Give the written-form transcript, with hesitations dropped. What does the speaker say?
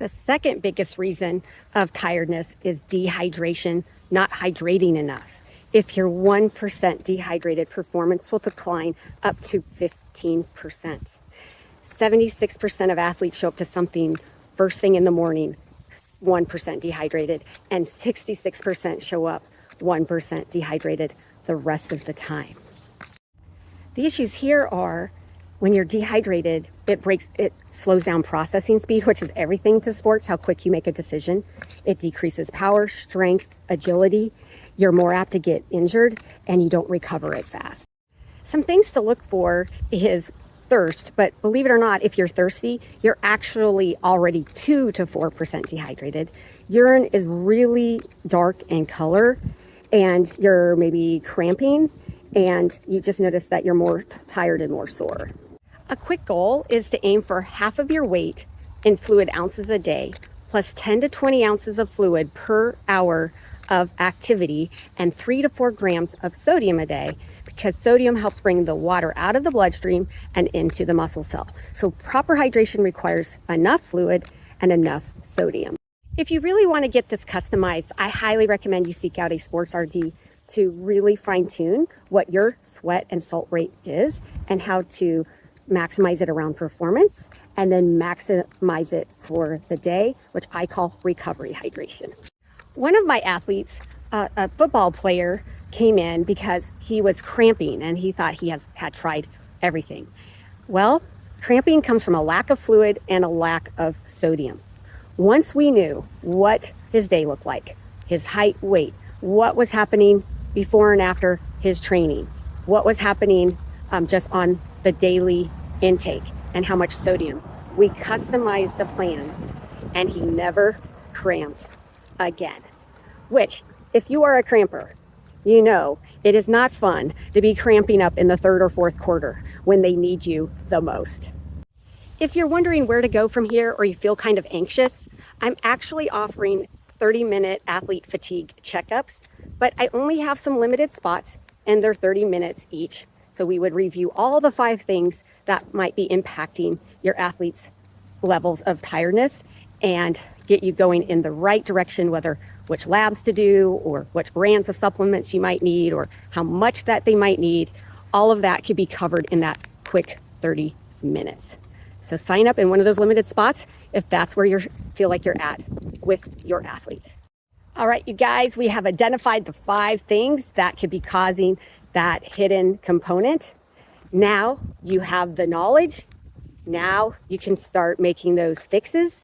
The second biggest reason of tiredness is dehydration, not hydrating enough. If you're 1% dehydrated, performance will decline up to 15%. 76% of athletes show up to something first thing in the morning, 1% dehydrated, and 66% show up 1% dehydrated the rest of the time. The issues here are when you're dehydrated, it slows down processing speed, which is everything to sports, how quick you make a decision. It decreases power, strength, agility. You're more apt to get injured and you don't recover as fast. Some things to look for is thirst, but believe it or not, if you're thirsty, you're actually already 2 to 4% dehydrated. Urine is really dark in color and you're maybe cramping and you just notice that you're more tired and more sore. A quick goal is to aim for half of your weight in fluid ounces a day, plus 10 to 20 ounces of fluid per hour of activity, and 3 to 4 grams of sodium a day, because sodium helps bring the water out of the bloodstream and into the muscle cell. So proper hydration requires enough fluid and enough sodium. If you really want to get this customized, I highly recommend you seek out a sports RD to really fine tune what your sweat and salt rate is and how to maximize it around performance, and then maximize it for the day, which I call recovery hydration. One of my athletes, a football player, came in because he was cramping and he thought he had tried everything. Well, cramping comes from a lack of fluid and a lack of sodium. Once we knew what his day looked like, his height, weight, what was happening before and after his training, what was happening just on the daily intake and how much sodium, we customized the plan and he never cramped again. Which, if you are a cramper, you know it is not fun to be cramping up in the third or fourth quarter when they need you the most. If you're wondering where to go from here or you feel kind of anxious, I'm actually offering 30-minute athlete fatigue checkups, but I only have some limited spots and they're 30 minutes each. So we would review all the 5 things that might be impacting your athlete's levels of tiredness and get you going in the right direction, whether which labs to do or which brands of supplements you might need or how much that they might need. All of that could be covered in that quick 30 minutes. So sign up in one of those limited spots if that's where you feel like you're at with your athlete. All right, you guys, we have identified the 5 things that could be causing that hidden component. Now you have the knowledge. Now you can start making those fixes